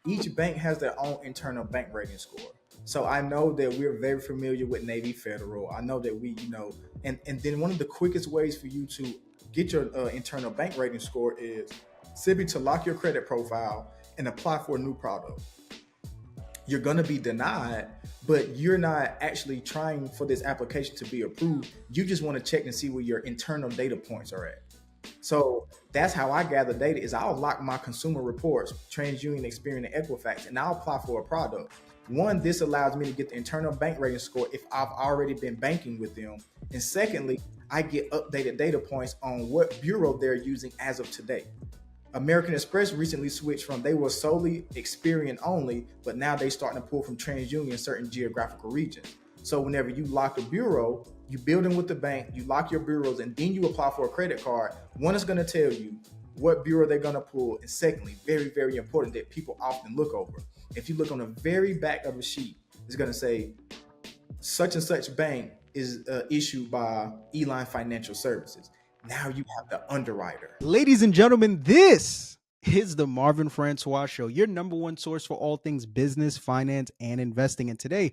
each bank has their own internal bank rating score. So I know that we're very familiar with Navy Federal. I know that and then one of the quickest ways for you to get your internal bank rating score is simply to lock your credit profile and apply for a new product. You're going to be denied, but you're not actually trying for this application to be approved. You just want to check and see where your internal data points are at. So that's how I gather data is I'll lock my consumer reports, TransUnion, Experian, and Equifax, and I'll apply for a product. One, this allows me to get the internal bank rating score if I've already been banking with them. And secondly, I get updated data points on what bureau they're using as of today. American Express recently switched from they were solely Experian only, but now they starting to pull from TransUnion in certain geographical regions. So whenever you lock a bureau, you build in with the bank, you lock your bureaus, and then you apply for a credit card. One is going to tell you what bureau they're going to pull, and secondly, very, very important that people often look over. If you look on the very back of the sheet, it's going to say such and such bank is issued by Eline Financial Services. Now you have the underwriter. Ladies and gentlemen, this is the Marvin Francois Show, your number one source for all things business, finance, and investing. And today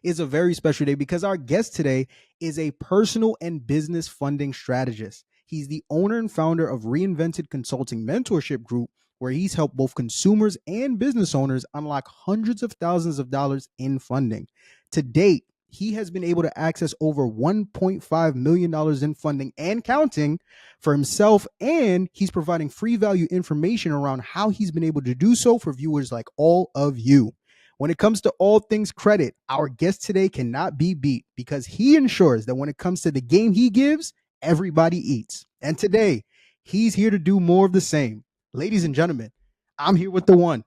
is a very special day because our guest today is a personal and business funding strategist. He's the owner and founder of Reinvented Consulting Mentorship Group, where he's helped both consumers and business owners unlock hundreds of thousands of dollars in funding. To date, he has been able to access over $1.5 million in funding and counting for himself, and he's providing free value information around how he's been able to do so for viewers like all of you. When it comes to all things credit, our guest today cannot be beat because he ensures that when it comes to the game he gives, everybody eats. And today, he's here to do more of the same. Ladies and gentlemen, I'm here with the one,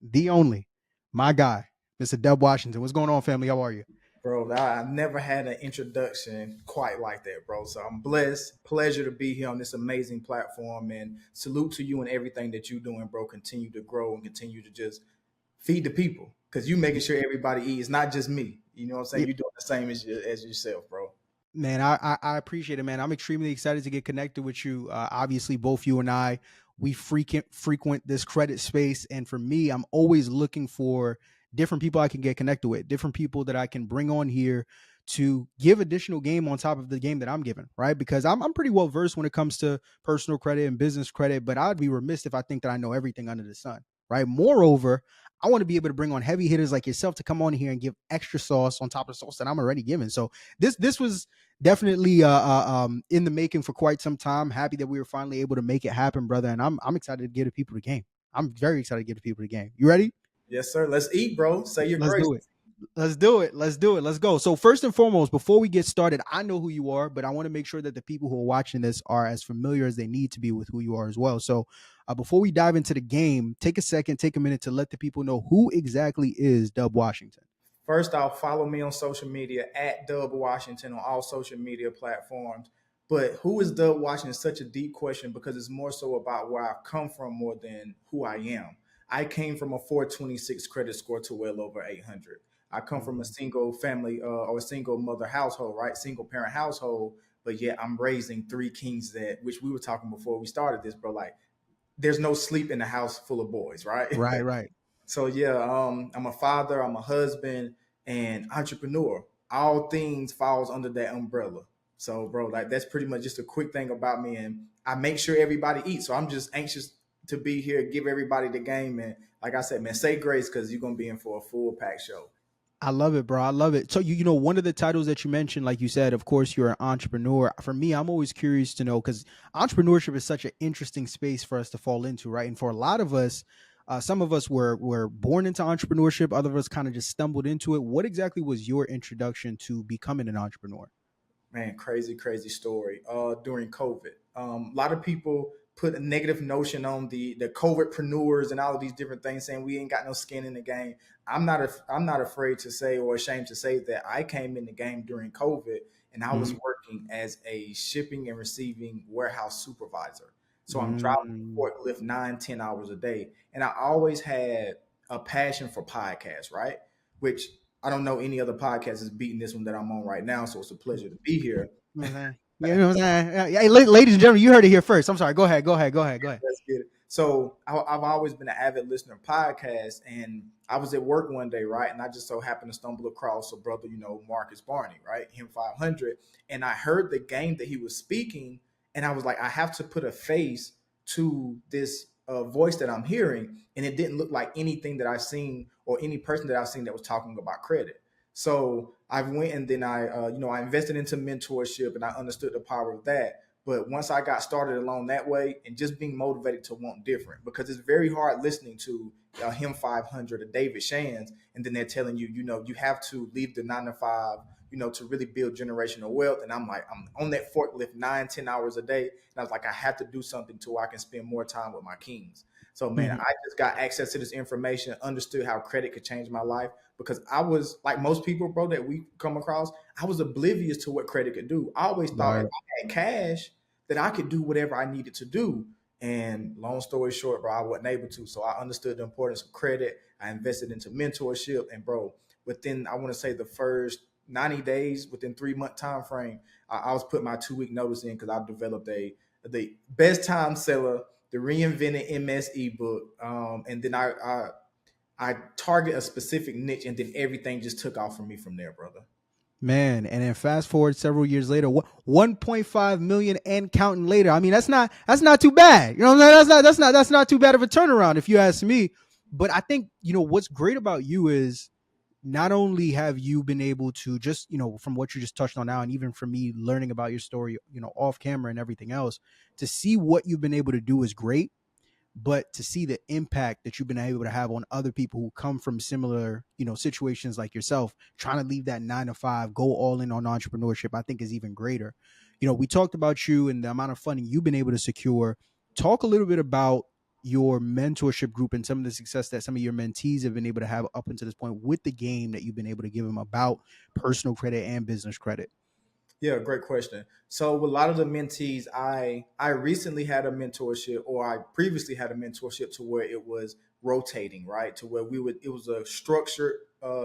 the only, my guy, Mr. Dub Washington. What's going on, family? How are you? Bro, I've never had an introduction quite like that, bro. So I'm blessed. Pleasure to be here on this amazing platform, and salute to you and everything that you're doing, bro. Continue to grow and continue to just feed the people because you making sure everybody eats, not just me. You know what I'm saying? You're doing the same as yourself, bro. Man, I appreciate it, man. I'm extremely excited to get connected with you. Obviously, both you and I, we frequent this credit space. And for me, I'm always looking for different people I can get connected with, different people that I can bring on here to give additional game on top of the game that I'm giving, right? Because I'm pretty well versed when it comes to personal credit and business credit, but I'd be remiss if I think that I know everything under the sun, right? Moreover, I want to be able to bring on heavy hitters like yourself to come on here and give extra sauce on top of the sauce that I'm already giving. So this was definitely in the making for quite some time. Happy that we were finally able to make it happen, brother. And I'm excited to give the people the game. I'm very excited to give the people the game. You ready? Yes, sir. Let's eat, bro. Say your Let's grace. do it. Let's do it. Let's do it. Let's go. So first and foremost, before we get started, I know who you are, but I want to make sure that the people who are watching this are as familiar as they need to be with who you are as well. So before we dive into the game, take a second, take a minute to let the people know who exactly is Dub Washington. First off, follow me on social media at Dub Washington on all social media platforms. But who is Dub Washington is such a deep question because it's more so about where I've come from more than who I am. I came from a 426 credit score to well over 800. I come from a single family or a single mother household, right? Single parent household. But yet I'm raising three kings that, which we were talking before we started this, bro. Like there's no sleep in the house full of boys, right? Right, right. So yeah, I'm a father, I'm a husband, and entrepreneur. All things falls under that umbrella. So, bro, like that's pretty much just a quick thing about me, and I make sure everybody eats. So I'm just anxious to be here, give everybody the game, and like I said, man, say grace because you're gonna be in for a full pack show. I love it, bro. I love it. So, you know, one of the titles that you mentioned, like you said, of course, you're an entrepreneur. For me, I'm always curious to know because entrepreneurship is such an interesting space for us to fall into, right? And for a lot of us, some of us were born into entrepreneurship. Other of us kind of just stumbled into it. What exactly was your introduction to becoming an entrepreneur? Man, crazy story. During COVID, a lot of people put a negative notion on the COVIDpreneurs and all of these different things, saying we ain't got no skin in the game. I'm not afraid to say or ashamed to say that I came in the game during COVID, and I was working as a shipping and receiving warehouse supervisor. So I'm driving forklift 9-10 hours a day, and I always had a passion for podcasts, right? Which I don't know any other podcast is beating this one that I'm on right now. So it's a pleasure to be here. You know what I'm saying? Yeah, ladies and gentlemen, you heard it here first. I'm sorry. Go ahead. Let's get it. So I've always been an avid listener of podcasts, and I was at work one day, right, and I just so happened to stumble across a brother, Marcus Barney, right, him 500, and I heard the game that he was speaking, and I was like, I have to put a face to this voice that I'm hearing, and it didn't look like anything that I've seen or any person that I've seen that was talking about credit. So I went and then I invested into mentorship, and I understood the power of that. But once I got started along that way and just being motivated to want different, because it's very hard listening to him 500 or David Shands, and then they're telling you, you have to leave the 9 to 5, to really build generational wealth. And I'm like, I'm on that forklift 9, 10 hours a day. And I was like, I have to do something to where I can spend more time with my kings. So man, Mhm. I just got access to this information, understood how credit could change my life, because I was like most people, bro, that we come across, I was oblivious to what credit could do. I always thought if Right. I had cash, that I could do whatever I needed to do. And long story short, bro, I wasn't able to. So I understood the importance of credit. I invested into mentorship, and bro, within I want to say the first 90 days, within 3 month time frame, I was putting my 2 week notice in, because I've developed the best time seller, the reinvented MS ebook, and then I target a specific niche, and then everything just took off for me from there, brother. Man, and then fast forward several years later, 1.5 million and counting later. I mean, that's not too bad. You know what I'm saying? That's not too bad of a turnaround if you ask me. But I think, what's great about you is not only have you been able to just, from what you just touched on now, and even for me learning about your story, off camera and everything else, to see what you've been able to do is great, but to see the impact that you've been able to have on other people who come from similar, situations like yourself, trying to leave that 9 to 5, go all in on entrepreneurship, I think is even greater. We talked about you and the amount of funding you've been able to secure. Talk a little bit about your mentorship group and some of the success that some of your mentees have been able to have up until this point with the game that you've been able to give them about personal credit and business credit. Yeah, great question. So with a lot of the mentees, I recently had a mentorship, or I previously had a mentorship to where it was rotating, right? To where it was a structured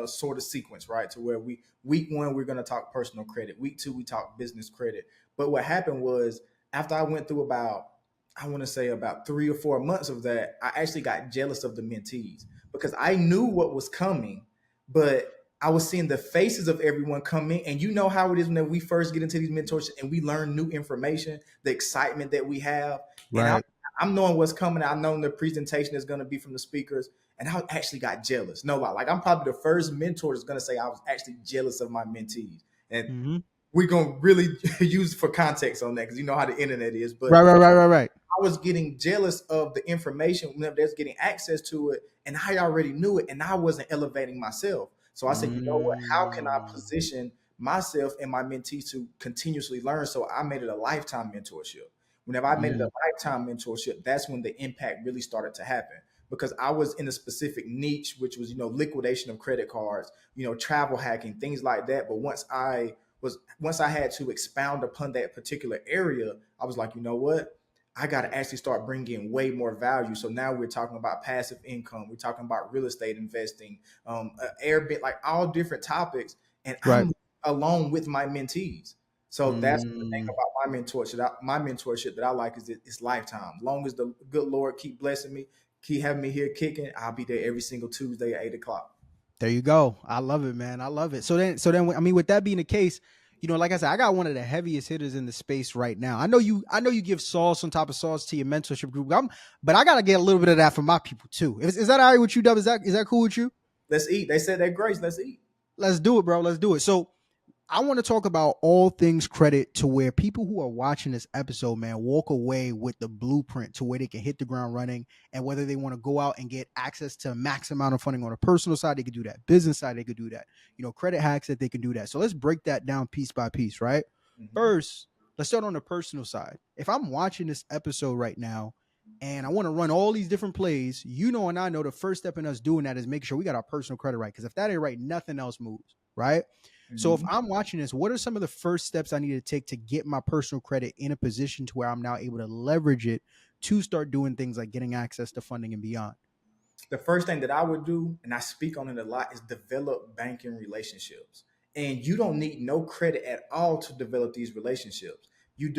sort of sequence, right? To where week 1 we're going to talk personal credit, week 2 we talk business credit. But what happened was, after I went through about, I want to say about 3 or 4 months of that, I actually got jealous of the mentees, because I knew what was coming, but I was seeing the faces of everyone come in, and you know how it is when we first get into these mentorships and we learn new information, the excitement that we have, and Right. I'm knowing what's coming. I know the presentation is going to be from the speakers, and I actually got jealous. No lie, like I'm probably the first mentor that's going to say I was actually jealous of my mentees, and Mm-hmm. we're going to really use for context on that, because you know how the internet is, but Right, right, right, right, right. I was getting jealous of the information whenever they're getting access to it, and I already knew it, and I wasn't elevating myself. So I said, you know what? How can I Mm. position myself and my mentees to continuously learn? So I made it a lifetime mentorship. Whenever I made it a Mm. lifetime mentorship, that's when the impact really started to happen, because I was in a specific niche, which was, liquidation of credit cards, travel hacking, things like that. But once I had to expound upon that particular area, I was like, you know what? I got to actually start bringing way more value. So now we're talking about passive income. We're talking about real estate investing, Airbnb, like all different topics. And Right. I'm along with my mentees. So that's the thing Mm. about my mentorship. My mentorship that I like is it's lifetime. Long as the good Lord keep blessing me, keep having me here kicking, I'll be there every single Tuesday at 8 o'clock. There you go. I love it, man. I love it. So then, I mean, with that being the case, like I said, I got one of the heaviest hitters in the space right now. I know you give sauce on top of sauce to your mentorship group. But I gotta get a little bit of that from my people too. Is that all right with you, Dub? Is that cool with you? Let's eat. They said that grace. Let's eat. Let's do it, bro. Let's do it. So I want to talk about all things credit to where people who are watching this episode, man, walk away with the blueprint to where they can hit the ground running, and whether they want to go out and get access to a max amount of funding on a personal side, they could do that. Business side, they could do that. Credit hacks that they can do that. So let's break that down piece by piece, right? Mhm. First, let's start on the personal side. If I'm watching this episode right now and I want to run all these different plays, and I know the first step in us doing that is making sure we got our personal credit right. Because if that ain't right, nothing else moves, right? So if Mhm. I'm watching this, what are some of the first steps I need to take to get my personal credit in a position to where I'm now able to leverage it to start doing things like getting access to funding and beyond? The first thing that I would do, and I speak on it a lot, is develop banking relationships. And you don't need no credit at all to develop these relationships. You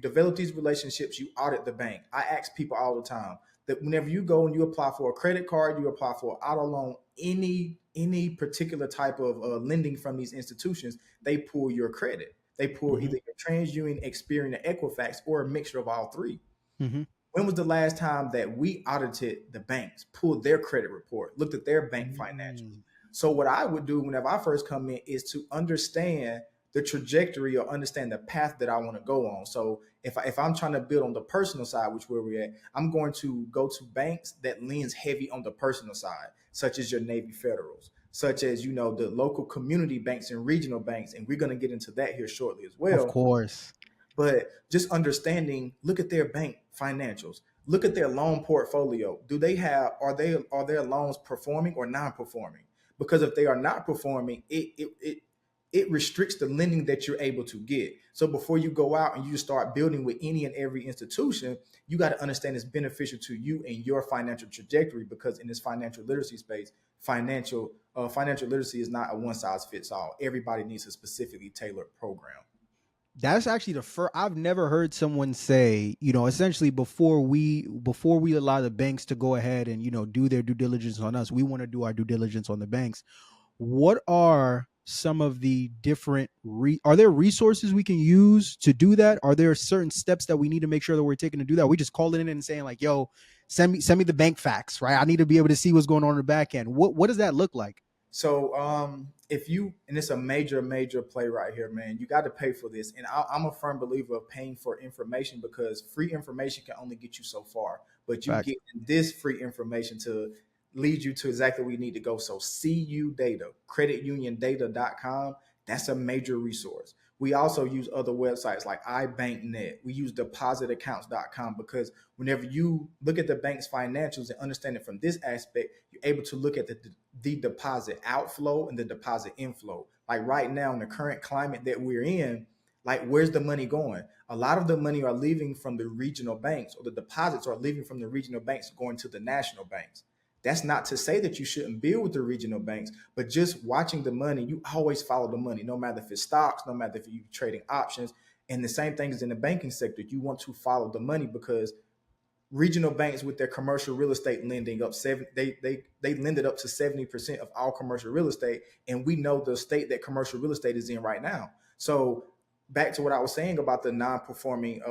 develop these relationships, you audit the bank. I ask people all the time, that whenever you go and you apply for a credit card, you apply for an auto loan, any particular type of lending from these institutions, they pull your credit. They pull Mm-hmm. either your TransUnion, Experian, or Equifax, or a mixture of all three. Mm-hmm. When was the last time that we audited the banks, pulled their credit report, looked at their bank financials? Mm. So what I would do whenever I first come in is to understand the trajectory or understand the path that I want to go on. So if I'm trying to build on the personal side, which where we're at, I'm going to go to banks that leans heavy on the personal side, such as your Navy Federals, such as the local community banks and regional banks, and we're going to get into that here shortly as Of well. course. But just understanding, look at their bank financials, look at their loan portfolio. Do they have are their loans performing or non-performing? Because if they are not performing, it restricts the lending that you're able to get. So before you go out and you start building with any and every institution, you got to understand it's beneficial to you and your financial trajectory, because in this financial literacy space, financial literacy is not a one size fits all. Everybody needs a specifically tailored program. That's actually the first I've never heard someone say, essentially before we allow the banks to go ahead and, do their due diligence on us, we want to do our due diligence on the banks. What are some of the different are there resources we can use to do that? Are there certain steps that we need to make sure that we're taking to do that? We just call it in and saying like, yo, send me the bank facts, right? I need to be able to see what's going on in the back end. What does that look like? So if you, and it's a major play right here, man, you got to pay for this. And I'm a firm believer of paying for information, because free information can only get you so far, but you Facts. get this free information to lead you to exactly where you need to go. So CU data, credituniondata.com, that's a major resource. We also use other websites like iBankNet. We use depositaccounts.com, because whenever you look at the bank's financials and understand it from this aspect, you're able to look at the deposit outflow and the deposit inflow. Like right now in the current climate that we're in, like where's the money going? A lot of the money are leaving from the regional banks, or the deposits are leaving from the regional banks going to the national banks. That's not to say that you shouldn't build with the regional banks, but just watching the money, you always follow the money, no matter if it's stocks, no matter if you're trading options. And the same thing is in the banking sector. You want to follow the money, because regional banks with their commercial real estate lending up they lend it up to 70% of all commercial real estate, and we know the state that commercial real estate is in right now. So back to what I was saying about the non-performing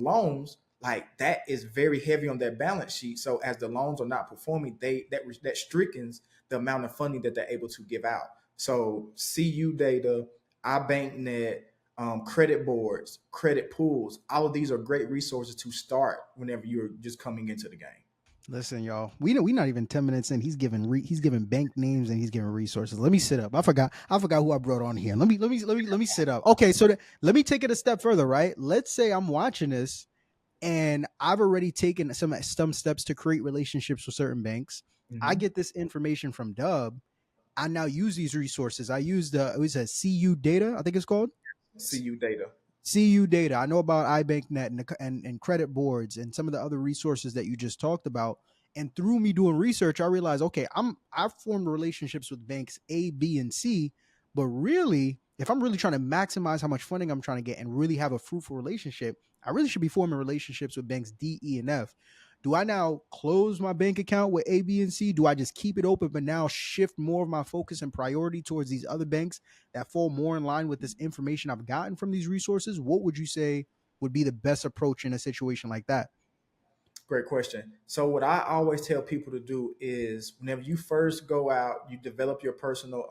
loans, like that is very heavy on their balance sheet. So as the loans are not performing, that strictens the amount of funding that they're able to give out. So CU data, iBankNet, credit boards, credit pools, all of these are great resources to start whenever you're just coming into the game. Listen, y'all. We not even 10 minutes in. He's giving bank names and he's giving resources. Let me sit up. I forgot who I brought on here. Let me sit up. Okay, so let me take it a step further. Right. Let's say I'm watching this and I've already taken some steps to create relationships with certain banks. I Mm-hmm. get this information from Dub. I now use these resources. I use it was a CU data, I think it's called. CU data. CU data. I know about iBankNet and credit boards and some of the other resources that you just talked about. And through me doing research, I realized, okay, I've formed relationships with banks A, B, and C, but really, if I'm really trying to maximize how much funding I'm trying to get and really have a fruitful relationship, I really should be forming relationships with banks D, E, and F. Do I now close my bank account with A, B, and C? Do I just keep it open, but now shift more of my focus and priority towards these other banks that fall more in line with this information I've gotten from these resources? What would you say would be the best approach in a situation like that? Great question. So what I always tell people to do is whenever you first go out, you develop your personal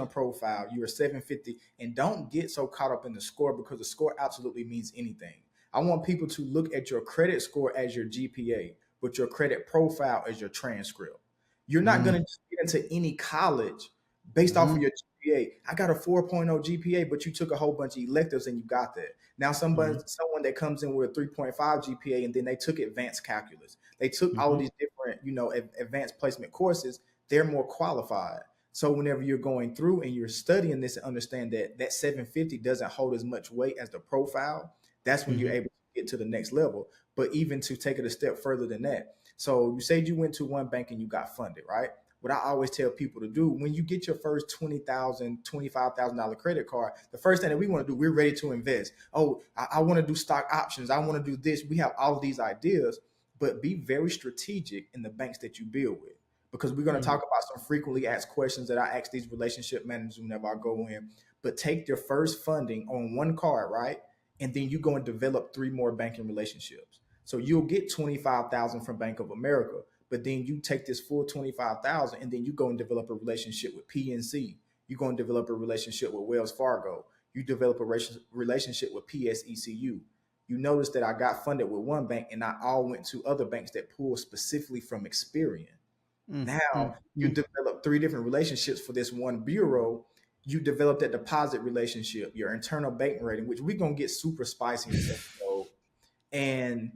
profile. You're 750, and don't get so caught up in the score, because the score absolutely means anything. I want people to look at your credit score as your GPA, but your credit profile as your transcript. You're not Mm, going to get into any college based off mm-hmm, of your GPA. I got a 4.0 GPA, but you took a whole bunch of electives and you got that. Now, mm-hmm, someone that comes in with a 3.5 GPA and then they took advanced calculus, they took all of mm-hmm, these different, advanced placement courses, they're more qualified. So whenever you're going through and you're studying this and understand that 750 doesn't hold as much weight as the profile, that's when you're mm-hmm, able to get to the next level. But even to take it a step further than that. So you said you went to one bank and you got funded, right? What I always tell people to do when you get your first $20,000, $25,000 credit card, the first thing that we want to do, we're ready to invest. Oh, I want to do stock options. I want to do this. We have all of these ideas. but be very strategic in the banks that you deal with. Because we're going to talk about some frequently asked questions that I ask these relationship managers whenever I go in. But take your first funding on one card, right? And then you go and develop 3 more banking relationships. So you'll get 25,000 from Bank of America, but then you take this full 25,000 and then you go and develop a relationship with PNC. You go and develop a relationship with Wells Fargo. You develop a relationship with PSECU. You notice that I got funded with one bank and I all went to other banks that pull specifically from Experian. Now you develop 3 different relationships for this one bureau. You develop that deposit relationship, your internal bank rating, which we're going to get super spicy in this episode. And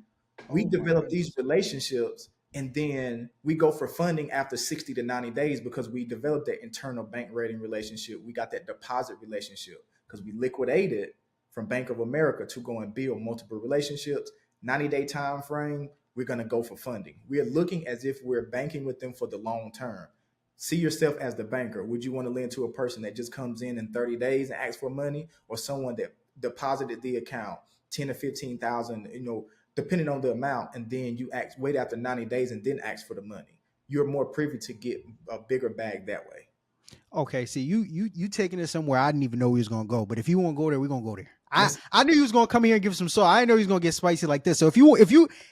we develop these relationships, and then we go for funding after 60 to 90 days because we developed that internal bank rating relationship. We got that deposit relationship because we liquidated from Bank of America to go and build multiple relationships. 90-day time frame, we're going to go for funding. We're looking as if we're banking with them for the long term. See yourself as the banker. Would you want to lend to a person that just comes in 30 days and asks for money, or someone that deposited the account 10 or 15,000, depending on the amount, and then you wait after 90 days and then ask for the money? You're more privy to get a bigger bag that way. Okay, see, you taking it somewhere I didn't even know we was gonna go. But if you want to go there, we're gonna go there. I knew you was gonna come here and give some salt. I didn't know he was gonna get spicy like this. So if you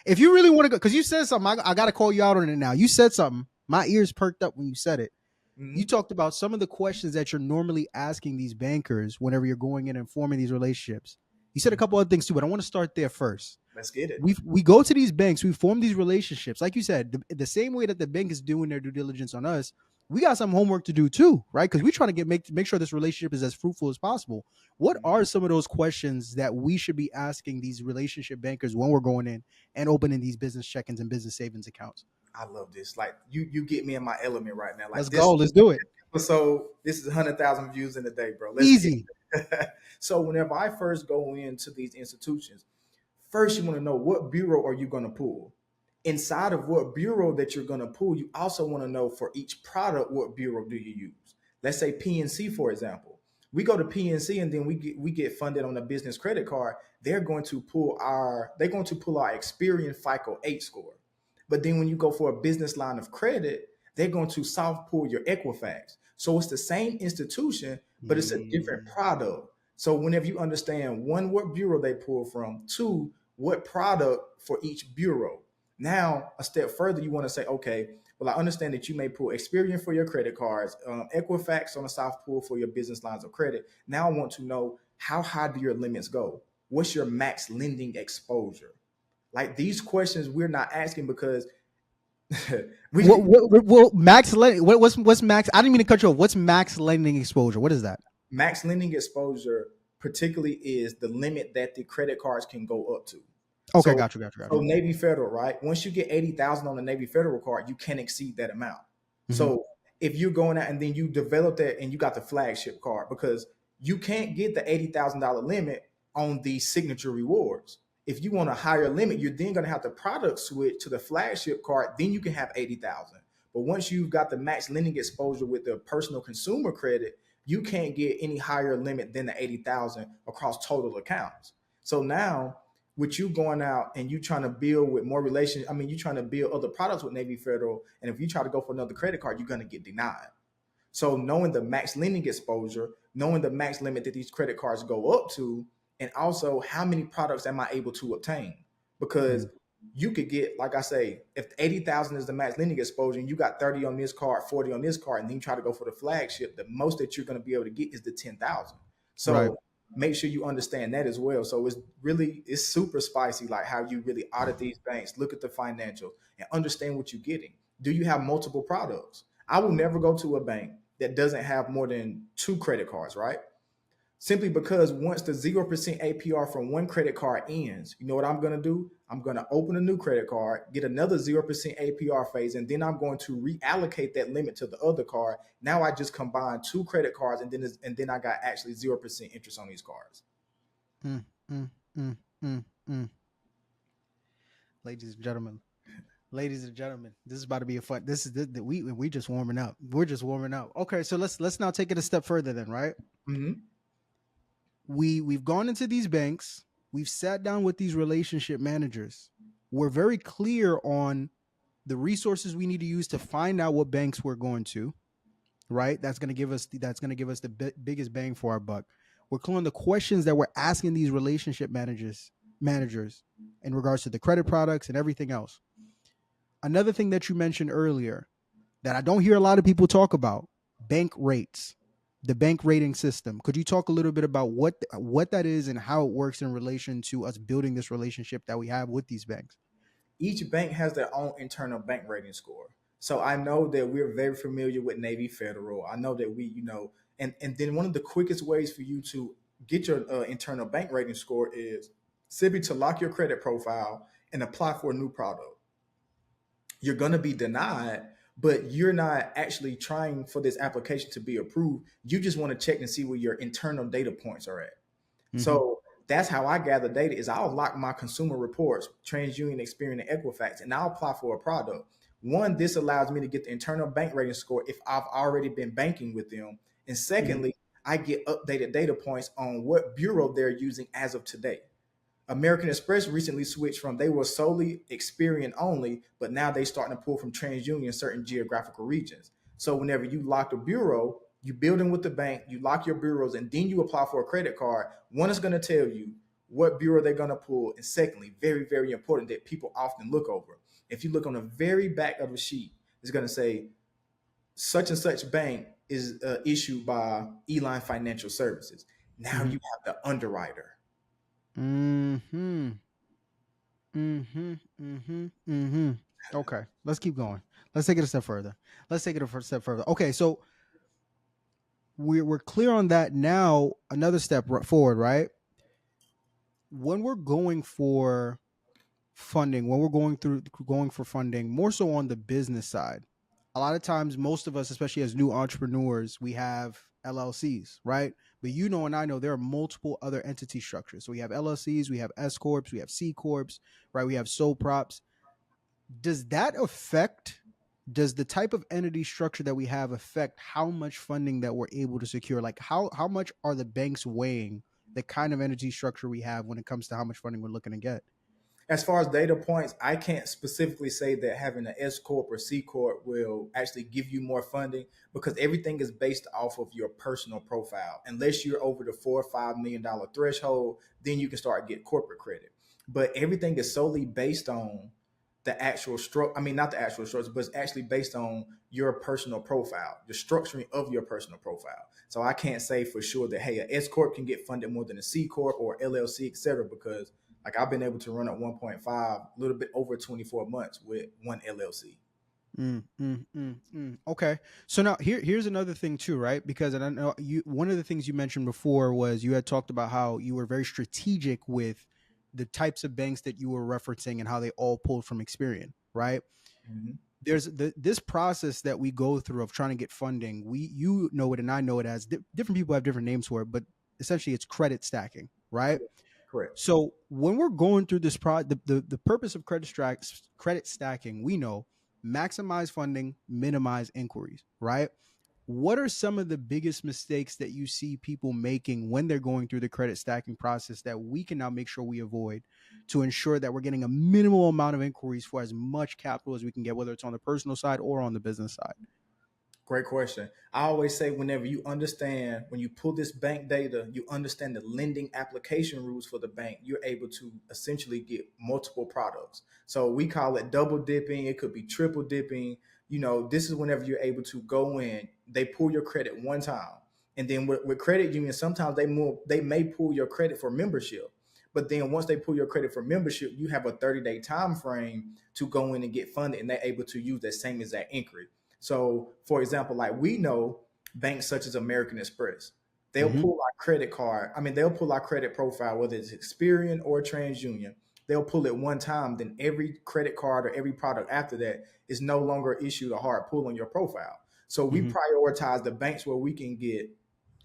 really want to go, because you said something, I gotta call you out on it now. You said something. My ears perked up when you said it. You talked about some of the questions that you're normally asking these bankers whenever you're going in and forming these relationships. You said a couple other things too, but I want to start there first. Let's get it. We go to these banks, we form these relationships. Like you said, the same way that the bank is doing their due diligence on us, we got some homework to do too, right? Because we're trying to make sure this relationship is as fruitful as possible. What are some of those questions that we should be asking these relationship bankers when we're going in and opening these business check-ins and business savings accounts? I love this. Like you get me in my element right now. Like, let's go. Let's do it. So this is 100,000 views in a day, bro. Easy. So whenever I first go into these institutions, first you want to know what bureau are you going to pull. Inside of what bureau that you're going to pull, you also want to know for each product, what bureau do you use? Let's say PNC, for example. We go to PNC and then we get funded on a business credit card. They're going to pull our Experian FICO 8 score. But then when you go for a business line of credit, they're going to soft pull your Equifax. So it's the same institution, but it's a different product. So whenever you understand, 1, what bureau they pull from, 2, what product for each bureau. Now, a step further, you want to say, okay, well, I understand that you may pull Experian for your credit cards, Equifax on a soft pull for your business lines of credit. Now I want to know, how high do your limits go? What's your max lending exposure? Like, these questions we're not asking because max lending. What's max? I didn't mean to cut you off. What's max lending exposure? What is that? Max lending exposure particularly is the limit that the credit cards can go up to. Okay, got you. So Navy Federal, right? Once you get 80,000 on the Navy Federal card, you can't exceed that amount. So if you're going out and then you develop that and you got the flagship card, because you can't get the $80,000 limit on the signature rewards. If you want a higher limit, you're then going to have to product switch to the flagship card. Then you can have 80,000. But once you've got the max lending exposure with the personal consumer credit, you can't get any higher limit than the 80,000 across total accounts. So now, with you going out and you trying to build with more relations, you're trying to build other products with Navy Federal, and if you try to go for another credit card, you're going to get denied. So knowing the max lending exposure, knowing the max limit that these credit cards go up to, and also how many products am I able to obtain? Because you could get, like I say, if 80,000 is the max lending exposure and you got 30 on this card, 40 on this card, and then you try to go for the flagship, the most that you're going to be able to get is the 10,000. So make sure you understand that as well. So it's super spicy, like how you really audit these banks, look at the financials and understand what you're getting. Do you have multiple products? I will never go to a bank that doesn't have more than 2 credit cards, right? Simply because once the 0% APR from one credit card ends, you know what I'm going to do? I'm going to open a new credit card, get another 0% APR phase, and then I'm going to reallocate that limit to the other card. Now I just combine 2 credit cards, and then I got actually 0% interest on these cards. Ladies and gentlemen, this is about to be a fun. We just warming up. We're just warming up. Okay, so let's now take it a step further then, right? We've gone into these banks. We've sat down with these relationship managers. we're very clear on the resources we need to use to find out what banks we're going to, right? That's going to give us the biggest bang for our buck. We're clear on the questions that we're asking these relationship managers in regards to the credit products and everything else. Another thing that you mentioned earlier that I don't hear a lot of people talk about, bank rates, the bank rating system. Could you talk a little bit about what that is and how it works in relation to us building this relationship that we have with these banks? Each bank has their own internal bank rating score. So I know that we're very familiar with Navy Federal. I know that and then one of the quickest ways for you to get your internal bank rating score is simply to lock your credit profile and apply for a new product. You're going to be denied, but you're not actually trying for this application to be approved. You just want to check and see where your internal data points are at. Mm-hmm. So that's how I gather data is I'll lock my consumer reports, TransUnion, Experian, and Equifax, and I'll apply for a product. One, this allows me to get the internal bank rating score if I've already been banking with them. And Mm-hmm. secondly, I get updated data points on what bureau they're using as of today. American Express recently switched from they were solely Experian only, but now they starting to pull from TransUnion in certain geographical regions. So whenever you lock a bureau, you build in with the bank, you lock your bureaus, and then you apply for a credit card. One is going to tell you what bureau they're going to pull, and secondly, very very important that people often look over. If you look on the very back of the sheet, it's going to say such and such bank is issued by Eline Financial Services. Now Mm-hmm. you have the underwriter. Mm-hmm. Mm-hmm. Mm-hmm. Mm-hmm. Okay. Let's keep going. Let's take it a step further. Okay, so we're clear on that now. Another step forward, right? When we're going for funding, when we're going for funding, more so on the business side, a lot of times, most of us, especially as new entrepreneurs, we have LLCs, right? But you know, and I know there are multiple other entity structures. So we have LLCs, we have S corps, we have C corps, right? We have sole props. Does that affect? Does the type of entity structure that we have affect how much funding that we're able to secure? Like how much are the banks weighing the kind of entity structure we have when it comes to how much funding we're looking to get? As far as data points, I can't specifically say that having an S corp or C corp will actually give you more funding because everything is based off of your personal profile. Unless you're over the $4 or $5 million threshold, then you can start get corporate credit. But everything is solely based on the actual structure. I mean, not the actual structure, but it's actually based on your personal profile, the structuring of your personal profile. So I can't say for sure that hey, a S corp can get funded more than a C corp or LLC, et cetera, because like I've been able to run at 1.5, a little bit over 24 months with one LLC. Okay. So now here's another thing too, right? Because and I know you one of the things you mentioned before was you had talked about how you were very strategic with the types of banks that you were referencing and how they all pulled from Experian, right? Mm-hmm. There's this process that we go through of trying to get funding. You know it and I know it as different people have different names for it, but essentially it's credit stacking, right? Correct. Correct. So when we're going through this the purpose of credit stacking, we know maximize funding, minimize inquiries, right? What are some of the biggest mistakes that you see people making when they're going through the credit stacking process that we can now make sure we avoid to ensure that we're getting a minimal amount of inquiries for as much capital as we can get, whether it's on the personal side or on the business side? Great question. I always say whenever you understand, when you pull this bank data, you understand the lending application rules for the bank, you're able to essentially get multiple products. So we call it double dipping. It could be triple dipping. This is whenever you're able to go in, they pull your credit one time. And then with credit unions, sometimes they may pull your credit for membership. But then once they pull your credit for membership, you have a 30-day time frame to go in and get funded, and they're able to use that same exact inquiry. So, for example, like we know banks such as American Express, they'll Mm-hmm. pull our credit card. I mean, they'll pull our credit profile, whether it's Experian or TransUnion. They'll pull it one time, then every credit card or every product after that is no longer issued a hard pull on your profile. So we Mm-hmm. prioritize the banks where we can get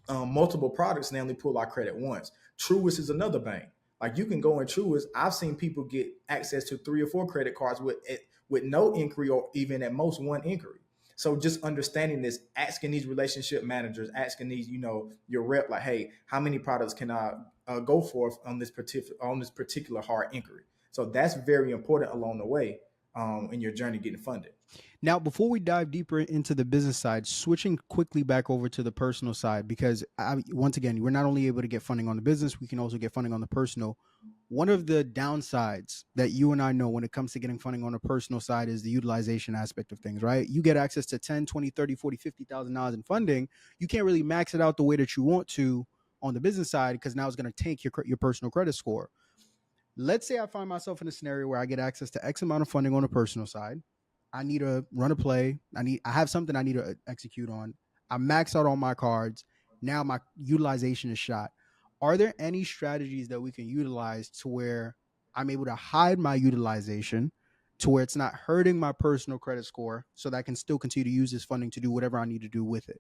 multiple products and they only pull our credit once. Truist is another bank. Like you can go in Truist. I've seen people get access to 3 or 4 credit cards with no inquiry or even at most one inquiry. So just understanding this, asking these relationship managers, asking these, your rep, like, hey, how many products can I go for on this particular hard inquiry? So that's very important along the way in your journey getting funded. Now, before we dive deeper into the business side, switching quickly back over to the personal side, because once again, we're not only able to get funding on the business, we can also get funding on the personal. One of the downsides that you and I know when it comes to getting funding on a personal side is the utilization aspect of things, right? You get access to 10, 20, 30, 40, $50,000 in funding. You can't really max it out the way that you want to on the business side because now it's going to tank your personal credit score. Let's say I find myself in a scenario where I get access to X amount of funding on the personal side. I need to run a play. I have something I need to execute on. I max out all my cards. Now my utilization is shot. Are there any strategies that we can utilize to where I'm able to hide my utilization to where it's not hurting my personal credit score so that I can still continue to use this funding to do whatever I need to do with it?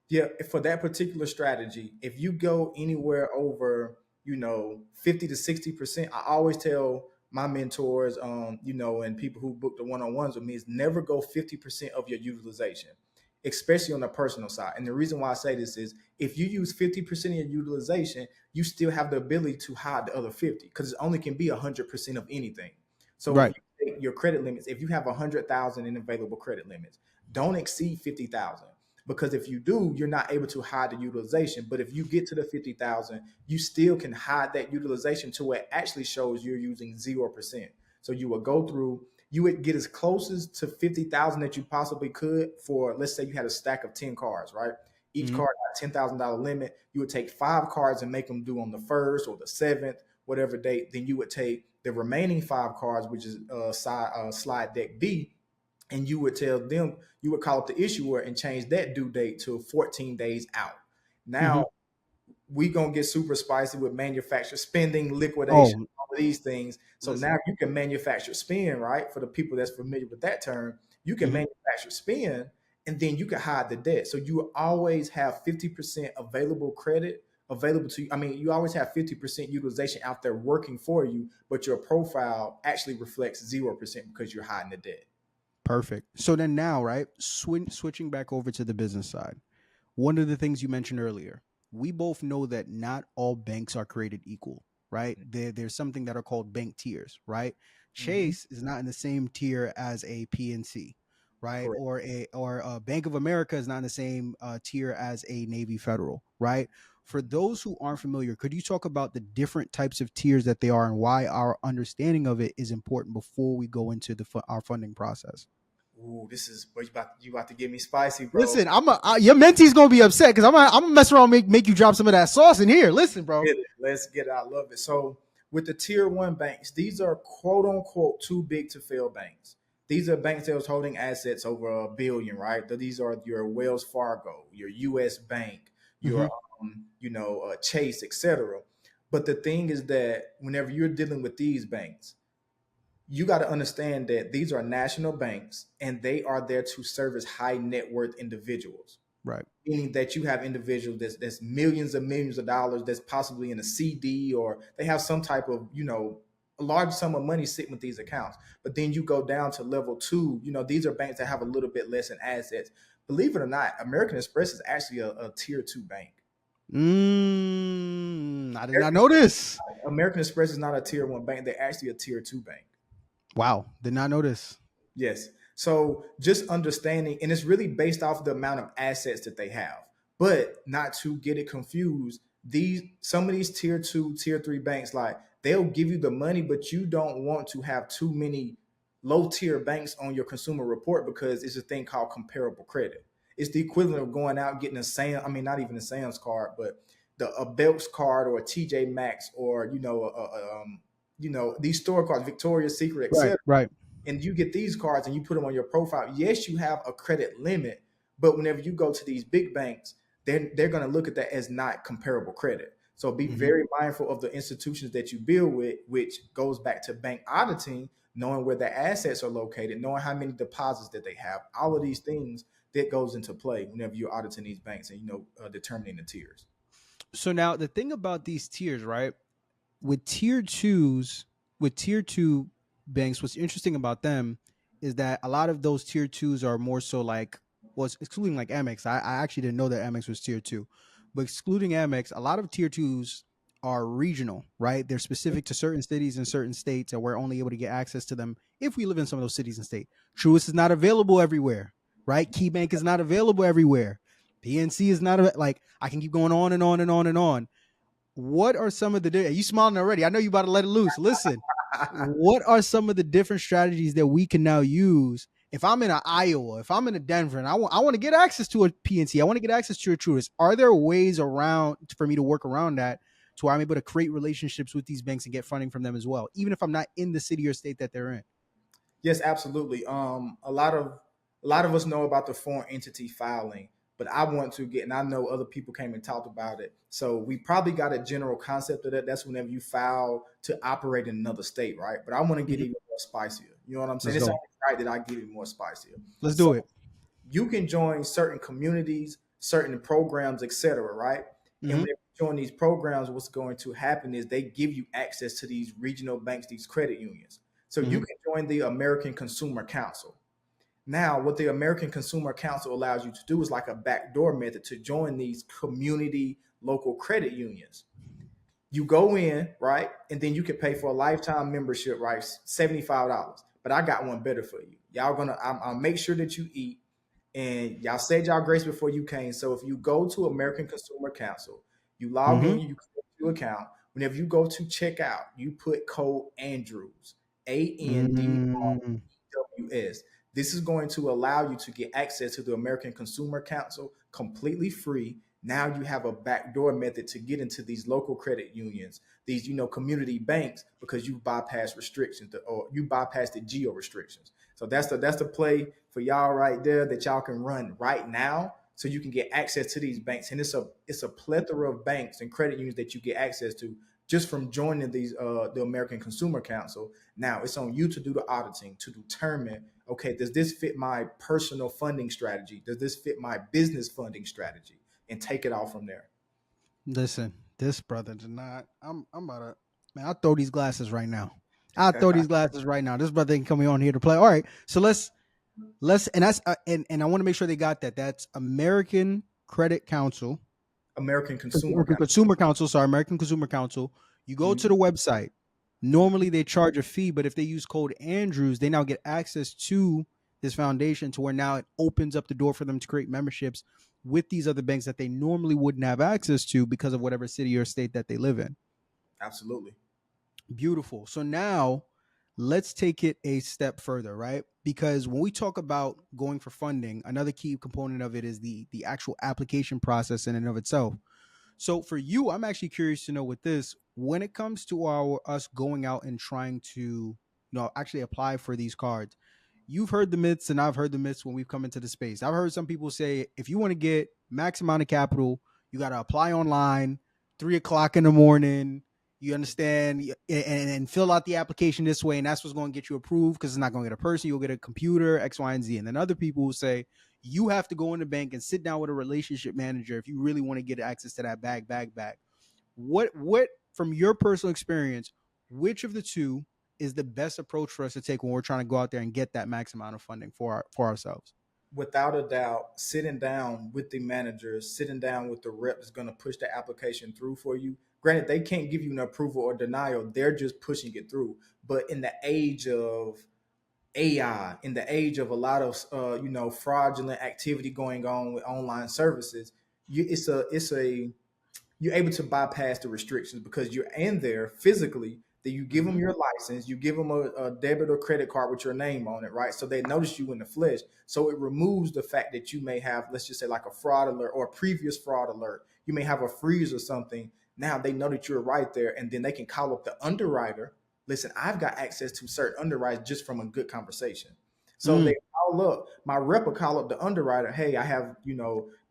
Yeah, for that particular strategy, if you go anywhere over, 50 to 60%, I always tell my mentors, and people who book the one-on-ones with me is never go 50% of your utilization, especially on the personal side. And the reason why I say this is if you use 50% of your utilization, you still have the ability to hide the other 50 because it only can be 100% of anything. So if Right. you take your credit limits, if you have 100,000 in available credit limits, don't exceed 50,000 because if you do, you're not able to hide the utilization. But if you get to the 50,000, you still can hide that utilization to where it actually shows you're using 0%. So you would go through, you would get as close as to 50,000 that you possibly could for, let's say you had a stack of 10 cards, right? Each Mm-hmm. card had $10,000 limit. You would take 5 cards and make them due on the 1st or the 7th, whatever date. Then you would take the remaining 5 cards, which is slide deck B, and you would tell them, you would call up the issuer and change that due date to 14 days out. Mm-hmm. Now we gonna get super spicy with manufacturer spending, liquidation, Oh, all of these things. So listen. now you can manufacture spend, right? For the people that's familiar with that term, you can Mm-hmm. manufacture spend and then you can hide the debt. So you always have 50% available credit available to you. I mean, you always have 50% utilization out there working for you, but your profile actually reflects 0% because you're hiding the debt. Perfect. So then now, right, switching back over to the business side. One of the things you mentioned earlier, we both know that not all banks are created equal, right? There's something that are called bank tiers, right? Mm-hmm. Chase is not in the same tier as a PNC, right? Correct. Or a Bank of America is not in the same tier as a Navy Federal, right? For those who aren't familiar, could you talk about the different types of tiers that they are and why our understanding of it is important before we go into our funding process? Ooh, this is bro, you about to get me spicy, bro. Listen, your mentee's gonna be upset because I'm gonna mess around, and make you drop some of that sauce in here. Listen, bro. Get it. Let's get it. I love it. So with the tier one banks, these are quote unquote too big to fail banks. These are banks that was holding assets over $1 billion, right? These are your Wells Fargo, your U.S. Bank, Mm-hmm. your Chase, etc. But the thing is that whenever you're dealing with these banks, you got to understand that these are national banks and they are there to service high net worth individuals, Right. meaning that you have individuals that's millions and millions of dollars that's possibly in a CD or they have some type of a large sum of money sitting with these accounts. But then you go down to level two. These are banks that have a little bit less in assets. Believe it or not, American Express is actually a tier two bank. I did not American, know this. American Express is not a tier one bank; they're actually a tier two bank. Wow, did not know this. Yes. So just understanding, and it's really based off the amount of assets that they have. But not to get it confused, some of these tier two, tier three banks, like they'll give you the money, but you don't want to have too many low tier banks on your consumer report because it's a thing called comparable credit. It's the equivalent of going out and getting a Sam, I mean, not even a Sam's card, but a Belks card or a TJ Maxx or these store cards, Victoria's Secret, Right. etc. Right. And you get these cards and you put them on your profile. Yes, you have a credit limit, but whenever you go to these big banks, they're going to look at that as not comparable credit. So be Mm-hmm. very mindful of the institutions that you build with, which goes back to bank auditing, knowing where their assets are located, knowing how many deposits that they have. All of these things that goes into play whenever you're auditing these banks and determining the tiers. So now the thing about these tiers, right? With tier twos, with tier two banks, what's interesting about them is that a lot of those tier twos are more so like, well, excluding like Amex. I actually didn't know that Amex was tier two, but excluding Amex, a lot of tier twos are regional, right? They're specific to certain cities and certain states, and we're only able to get access to them if we live in some of those cities and states. Truist is not available everywhere, right? KeyBank is not available everywhere. PNC is not like I can keep going on and on and on and on. What are some of the you smiling already? I know you about to let it loose. Listen, what are some of the different strategies that we can now use? If I'm in Iowa, if I'm in a Denver, and I want to get access to a PNC, I want to get access to a Truist. Are there ways around for me to work around that to where I'm able to create relationships with these banks and get funding from them as well, even if I'm not in the city or state that they're in? Yes, absolutely. A lot of us know about the foreign entity filing, but I want to get, and I know other people came and talked about it. So we probably got a general concept of that. That's whenever you file to operate in another state, right? But I want to get Mhm. even more spicier. You know what I'm saying? Let's It's go. only right that I get it more spicier. Let's So do it. you can join certain communities, certain programs, etc., right? And Hmm. when you join these programs, what's going to happen is they give you access to these regional banks, these credit unions. So you Hmm. can join the American Consumer Council. Now, what the American Consumer Council allows you to do is like a backdoor method to join these community local credit unions. You go in, right? And then you can pay for a lifetime membership, right? $75. But I got one better for you. I'll make sure that you eat. And y'all said y'all grace before you came. So if you go to American Consumer Council, you log Hmm. in, you create your account. Whenever you go to checkout, you put code Andrews, Mm. ANDREWS. This is going to allow you to get access to the American Consumer Council completely free. Now you have a backdoor method to get into these local credit unions, these community banks, because you bypass restrictions or you bypass the geo restrictions. So that's the play for y'all right there that y'all can run right now, so you can get access to these banks. And it's a plethora of banks and credit unions that you get access to just from joining these the American Consumer Council. Now it's on you to do the auditing to determine, okay, does this fit my personal funding strategy? Does this fit my business funding strategy? And take it all from there. Listen, this brother did not. I'm about to, man. I'll throw these glasses right now. I'll throw these glasses right now. This brother ain't coming on here to play. All right, so let's and that's and I want to make sure they got that. That's American Credit Council, American Consumer Council. Consumer Council. Sorry, American Consumer Council. You go to Mhm. the website. Normally they charge a fee, but if they use code Andrews, they now get access to this foundation to where now it opens up the door for them to create memberships with these other banks that they normally wouldn't have access to because of whatever city or state that they live in. Absolutely. Beautiful. So now let's take it a step further, right? Because when we talk about going for funding, another key component of it is the actual application process in and of itself. So for you, I'm actually curious to know with this, when it comes to our us going out and trying to, actually apply for these cards, you've heard the myths and I've heard the myths when we've come into the space. I've heard some people say if you want to get max amount of capital, you got to apply online, 3 o'clock in the morning. You understand, and fill out the application this way, and that's what's going to get you approved because it's not going to get a person, you'll get a computer, X, Y, and Z. And then other people will say you have to go in the bank and sit down with a relationship manager if you really want to get access to that bag. What from your personal experience, which of the two is the best approach for us to take when we're trying to go out there and get that max amount of funding for ourselves? Without a doubt, sitting down with the managers, sitting down with the rep that's going to push the application through for you. Granted, they can't give you an approval or denial, they're just pushing it through. But in the age of AI, in the age of a lot of fraudulent activity going on with online services, it's a you're able to bypass the restrictions because you're in there physically. That you give them Mm-hmm. your license, you give them a debit or credit card with your name on it, right? So they notice you in the flesh. So it removes the fact that you may have, let's just say, like a fraud alert or a previous fraud alert. You may have a freeze or something. Now they know that you're right there, and then they can call up the underwriter. Listen, I've got access to certain underwriters just from a good conversation. So they Mm, call up my rep will call up the underwriter. Hey, I have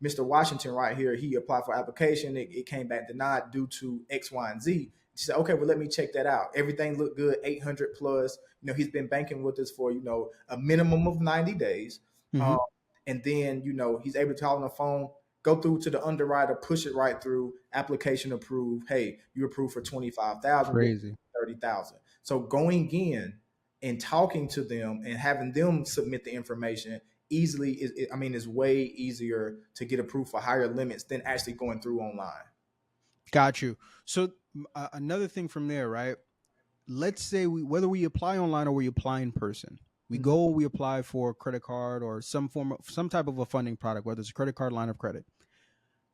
Mr. Washington right here. He applied for application. It came back denied due to X, Y, and Z. She said, okay, well, let me check that out. Everything looked good, 800 plus. He's been banking with us for, a minimum of 90 days. mm-hmm. Um, and then, he's able to call on the phone, go through to the underwriter, push it right through, application approved. Hey, you approved for 25,000, we'll Crazy. 30,000. So going in and talking to them and having them submit the information easily is way easier to get approved for higher limits than actually going through online. Got you. So Another thing from there, right? Let's say whether we apply online or we apply in person, Hmm. we apply for a credit card or some type of a funding product, whether it's a credit card, line of credit.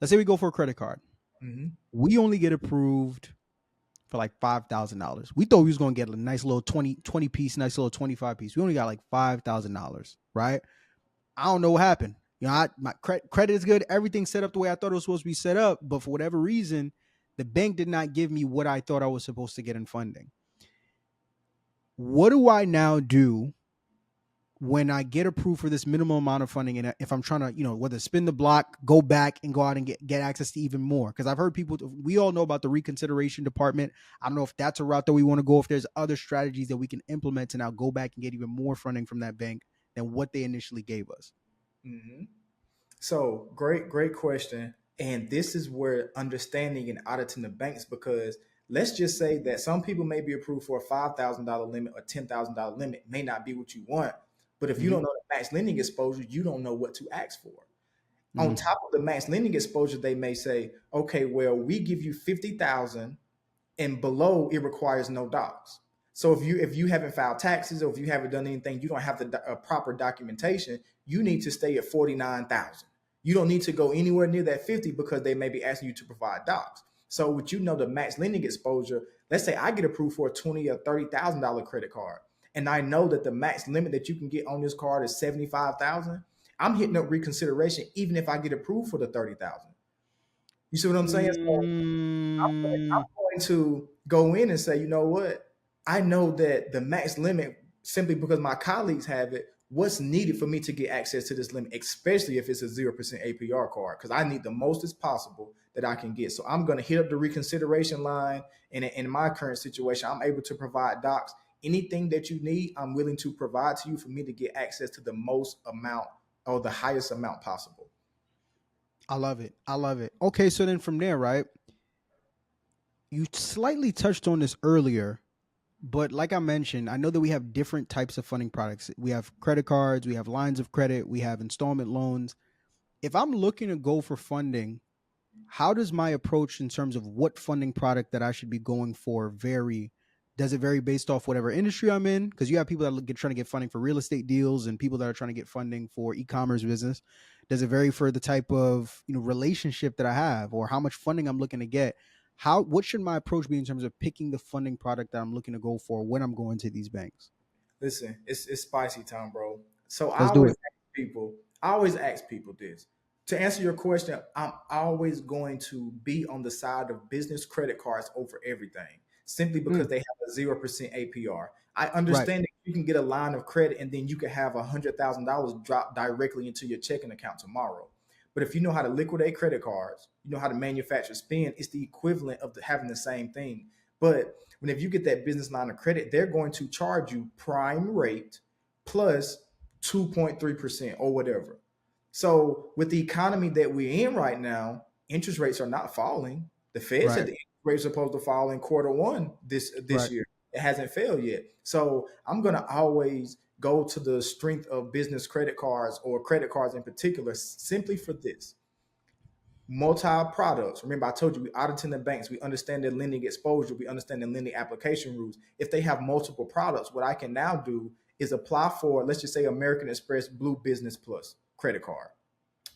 Let's say we go for a credit card. Hmm. We only get approved for like $5,000. We thought we was gonna get a nice little 20 piece, nice little 25 piece. We only got like $5,000, right? I don't know what happened. My credit is good. Everything's set up the way I thought it was supposed to be set up, but for whatever reason, the bank did not give me what I thought I was supposed to get in funding. What do I now do when I get approved for this minimum amount of funding? And if I'm trying to, whether spin the block, go back and go out and get access to even more. Because I've heard we all know about the reconsideration department. I don't know if that's a route that we want to go, if there's other strategies that we can implement to now go back and get even more funding from that bank than what they initially gave us. Hmm. So great question. And this is where understanding and auditing the banks, because let's just say that some people may be approved for a $5,000 limit or $10,000 limit, may not be what you want. But if you Mm-hmm. don't know the max lending exposure, you don't know what to ask for. On Mm-hmm. top of the max lending exposure, they may say, okay, well, we give you 50,000 and below it requires no docs. So if you haven't filed taxes or if you haven't done anything, you don't have the proper documentation. You need to stay at 49,000. You don't need to go anywhere near that 50 because they may be asking you to provide docs. So what the max lending exposure. Let's say I get approved for a $20,000 or $30,000 credit card, and I know that the max limit that you can get on this card is 75,000. I'm hitting up reconsideration even if I get approved for the 30,000. You see what I'm saying? So Mm, I'm going to go in and say, you know what? I know that the max limit, simply because my colleagues have it, what's needed for me to get access to this limit, especially if it's a 0% APR card, because I need the most as possible that I can get. So I'm going to hit up the reconsideration line. And in my current situation, I'm able to provide docs. Anything that you need, I'm willing to provide to you for me to get access to the most amount or the highest amount possible. I love it. I love it. Okay, so then from there, right? You slightly touched on this earlier, but like I mentioned, I know that we have different types of funding products. We have credit cards, we have lines of credit, we have installment loans. If I'm looking to go for funding, how does my approach in terms of what funding product that I should be going for vary? Does it vary based off whatever industry I'm in? Because you have people that trying to get funding for real estate deals and people that are trying to get funding for e-commerce business. Does it vary for the type of relationship that I have or how much funding I'm looking to get? What should my approach be in terms of picking the funding product that I'm looking to go for when I'm going to these banks? Listen, it's spicy time, bro. So Let's do it. I always ask people this. To answer your question, I'm always going to be on the side of business credit cards over everything, simply because Mm, they have a 0% APR. I right, understand that you can get a line of credit and then you can have $100,000 drop directly into your checking account tomorrow. But if you know how to liquidate credit cards, you know how to manufacture spend, it's the equivalent of having the same thing. But if you get that business line of credit, they're going to charge you prime rate plus 2.3% or whatever. So with the economy that we're in right now, interest rates are not falling. The Fed said right, the interest rates are supposed to fall in quarter 1 this right. year. It hasn't failed yet. So I'm gonna always go to the strength of business credit cards or credit cards in particular, simply for this multi products. Remember, I told you we auditing the banks. We understand their lending exposure. We understand the lending application rules. If they have multiple products, what I can now do is apply for, let's just say, American Express Blue Business Plus credit card.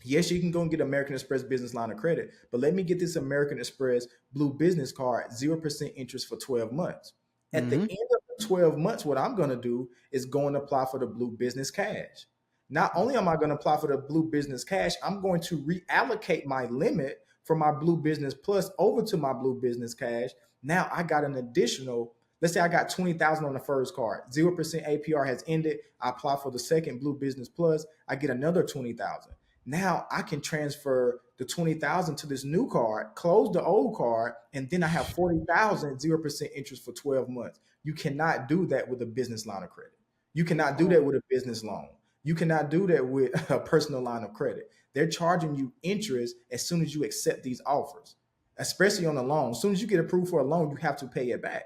Yes, you can go and get American Express business line of credit, but let me get this American Express Blue Business Card, 0% interest for 12 months. At the Mm-hmm. end of the 12 months, what I'm going to do is go and apply for the Blue Business Cash. Not only am I going to apply for the Blue Business Cash, I'm going to reallocate my limit from my Blue Business Plus over to my Blue Business Cash. Now I got an additional, let's say I got 20,000 on the first card. 0% APR has ended. I apply for the second Blue Business Plus. I get another 20,000. Now I can transfer the 20,000 to this new card, close the old card, and then I have 40,000 0% interest for 12 months. You cannot do that with a business line of credit. You cannot do that with a business loan. You cannot do that with a personal line of credit. They're charging you interest as soon as you accept these offers, especially on a loan. As soon as you get approved for a loan, you have to pay it back.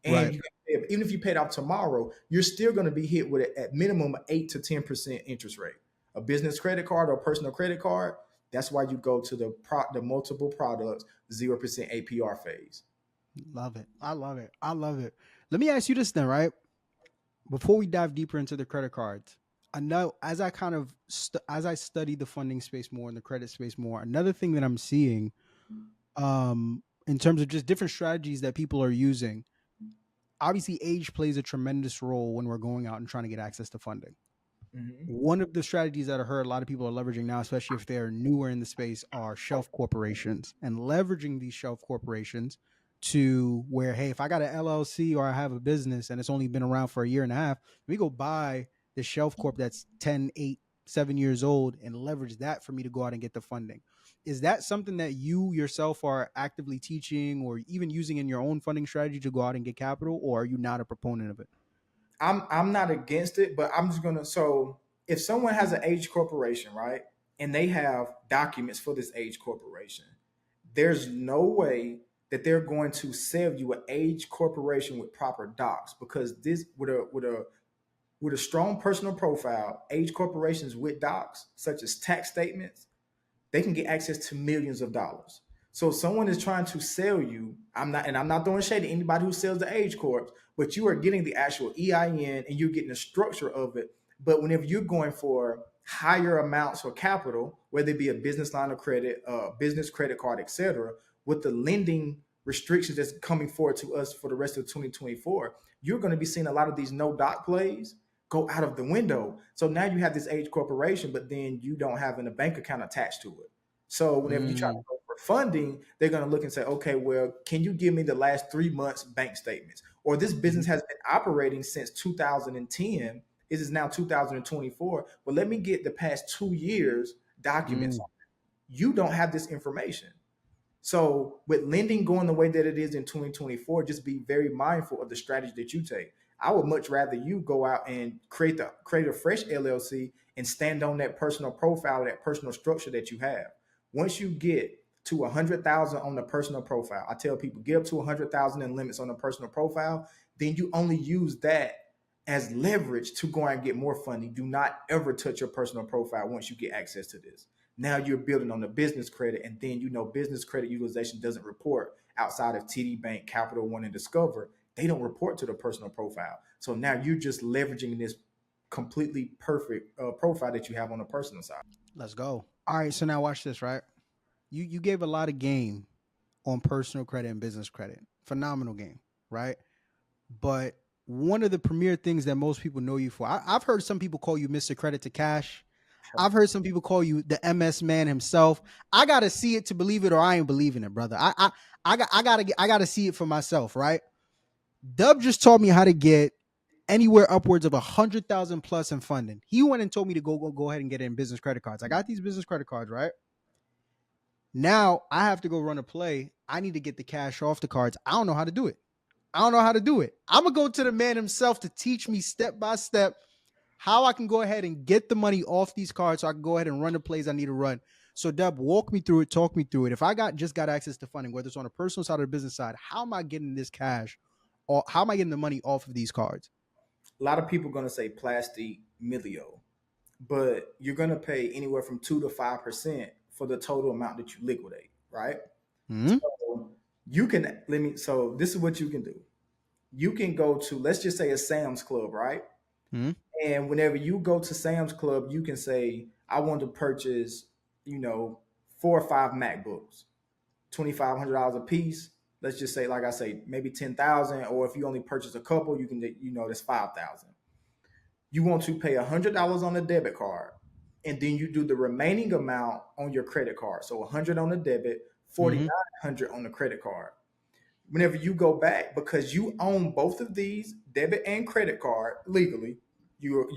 And Right. you can even if you pay it off tomorrow, you're still going to be hit with at minimum 8 to 10% interest rate. A business credit card or a personal credit card, that's why you go to the multiple products 0% APR phase. Love it. I love it. I love it. Let me ask you this then, right? Before we dive deeper into the credit cards, I know as I kind of as I study the funding space more and the credit space more, another thing that I'm seeing in terms of just different strategies that people are using, obviously age plays a tremendous role when we're going out and trying to get access to funding. Hmm. One of the strategies that I heard a lot of people are leveraging now, especially if they're newer in the space, are shelf corporations and leveraging these shelf corporations to where, hey, if I got an LLC or I have a business and it's only been around for a year and a half, we go buy the shelf corp that's 10, 8, 7 years old and leverage that for me to go out and get the funding. Is that something that you yourself are actively teaching or even using in your own funding strategy to go out and get capital, or are you not a proponent of it? I'm not against it, but I'm just gonna. So if someone has an age corporation, right, and they have documents for this age corporation, there's no way that they're going to sell you an age corporation with proper docs, because this with a strong personal profile, age corporations with docs such as tax statements, they can get access to millions of dollars. So if someone is trying to sell you, I'm not throwing shade at anybody who sells the age corps, but you are getting the actual EIN and you're getting the structure of it. But whenever you're going for higher amounts for capital, whether it be a business line of credit, business credit card, etc., with the lending restrictions that's coming forward to us for the rest of 2024, you're going to be seeing a lot of these no doc plays go out of the window. So now you have this age corporation, but then you don't have a bank account attached to it. So whenever you try to Mm, go for funding, they're going to look and say, okay, well, can you give me the last 3 months bank statements? Or this business mhm, has been operating since 2010. This is now 2024. Well, let me get the past 2 years documents. mm. You don't have this information. So with lending going the way that it is in 2024, just be very mindful of the strategy that you take. I would much rather you go out and create a fresh LLC and stand on that personal profile, that personal structure that you have. Once you get to 100,000 on the personal profile, I tell people get up to 100,000 in limits on the personal profile. Then you only use that as leverage to go and get more funding. Do not ever touch your personal profile once you get access to this. Now you're building on the business credit, and then business credit utilization doesn't report outside of TD Bank, Capital One, and Discover. They don't report to the personal profile. So now you're just leveraging this completely perfect profile that you have on the personal side. Let's go. All right, so now watch this, right? You gave a lot of game on personal credit and business credit. Phenomenal game, right? But one of the premier things that most people know you for, I've heard some people call you Mr. Credit to Cash. I've heard some people call you the MS man himself. I gotta see it to believe it, or I ain't believing it, brother. I gotta see it for myself, right? Dub just taught me how to get anywhere upwards of 100,000 plus in funding. He went and told me to go ahead and get it in business credit cards. I got these business credit cards, right? Now I have to go run a play. I need to get the cash off the cards. I don't know how to do it. I don't know how to do it. I'm gonna go to the man himself to teach me step by step how I can go ahead and get the money off these cards so I can go ahead and run the plays I need to run. So Deb, walk me through it, talk me through it. If I got access to funding, whether it's on the personal side or the business side, how am I getting this cash or how am I getting the money off of these cards? A lot of people are going to say plastic milio, but you're going to pay anywhere from 2 to 5% for the total amount that you liquidate, right? Hmm. So you can let me. So this is what you can do. You can go to, let's just say, a Sam's Club, right? Hmm. And whenever you go to Sam's Club, you can say, I want to purchase, 4 or 5 MacBooks, $2,500 a piece. Let's just say, like I say, maybe 10,000, or if you only purchase a couple, you can, that's 5,000. You want to pay $100 on the debit card, and then you do the remaining amount on your credit card. So 100 on the debit, Hmm. 4,900 on the credit card. Whenever you go back, because you own both of these, debit and credit card, legally, you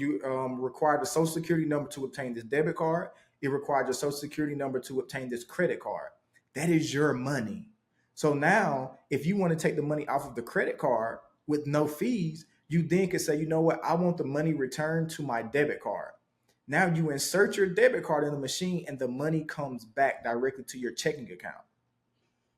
require the social security number to obtain this debit card. It requires your social security number to obtain this credit card. That is your money. So now if you want to take the money off of the credit card with no fees, you then can say, you know what, I want the money returned to my debit card. Now you insert your debit card in the machine and the money comes back directly to your checking account,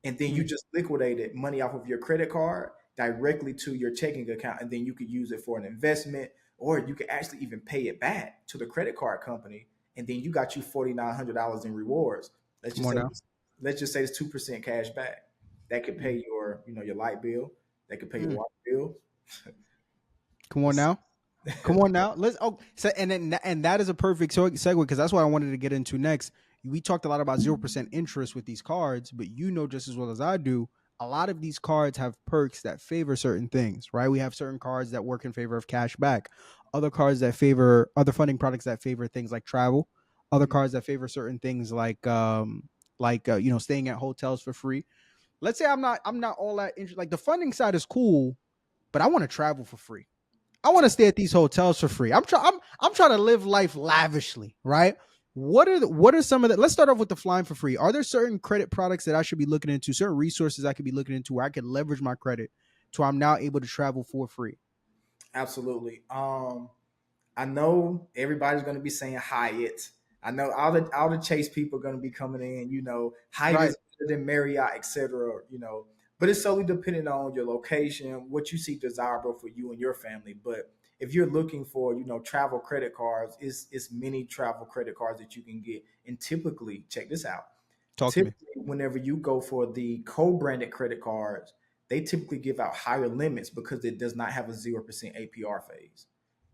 and then you just liquidated money off of your credit card directly to your checking account, and then you could use it for an investment, or you could actually even pay it back to the credit card company, and then you got you $4,900 in rewards. let's Come just on say now. let's just say it's 2% cash back. that could pay your, your light bill, that could pay your Mm. water bill. Come on It's- now. Come on now. Let's so and that is a perfect segue because that's what I wanted to get into next. We talked a lot about 0% interest with these cards, but you know just as well as I do, a lot of these cards have perks that favor certain things, right? We have certain cards that work in favor of cash back, other cards that favor other funding products that favor things like travel, other cards that favor certain things like staying at hotels for free. Let's say I'm not all that interested. Like the funding side is cool, but I want to travel for free. I want to stay at these hotels for free. I'm trying to live life lavishly, right? What are some of the let's start off with the flying for free. Are there certain credit products that I should be looking into, certain resources I could be looking into where I could leverage my credit so I'm now able to travel for free? Absolutely. I know everybody's going to be saying Hyatt. I know all the Chase people are going to be coming in. Hyatt Right. is better than Marriott, etc. But it's solely dependent on your location, what you see desirable for you and your family. But if you're looking for, travel credit cards, it's many travel credit cards that you can get. And typically, check this out. Talk to me. Typically, whenever you go for the co-branded credit cards, they typically give out higher limits because it does not have a 0% APR phase.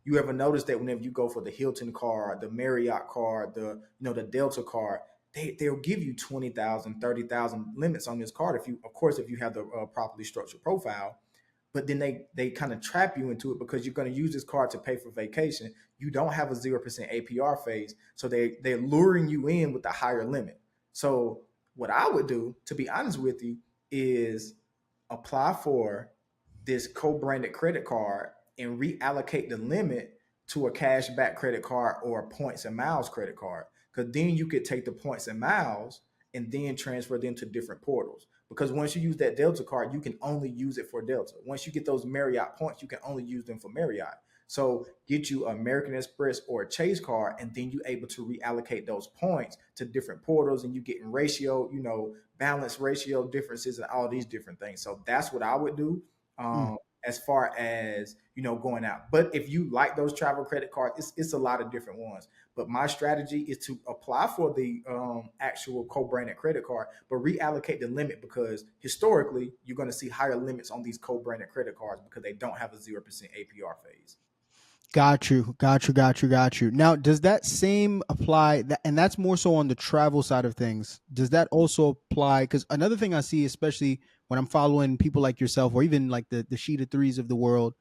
You ever notice that whenever you go for the Hilton card, the Marriott card, the Delta card, they'll give you 20,000, 30,000 limits on this card if you have the properly structured profile. But then they kind of trap you into it because you're going to use this card to pay for vacation. You don't have a 0% APR phase, so they're luring you in with a higher limit. So what I would do, to be honest with you, is apply for this co-branded credit card and reallocate the limit to a cash back credit card or a points and miles credit card. Because then you could take the points and miles and then transfer them to different portals. Because once you use that Delta card, you can only use it for Delta. Once you get those Marriott points, you can only use them for Marriott. So get you an American Express or a Chase card, and then you're able to reallocate those points to different portals, and you get in ratio, balance ratio differences and all these different things. So that's what I would do. Mm. As far as going out. But if you like those travel credit cards, it's a lot of different ones. But my strategy is to apply for the actual co-branded credit card, but reallocate the limit because historically you're going to see higher limits on these co-branded credit cards because they don't have a 0% APR phase. Got you. Got you. Got you. Got you. Now, does that same apply? And that's more so on the travel side of things. Does that also apply? Because another thing I see, especially when I'm following people like yourself, or even like the Sheeta Threes of the world,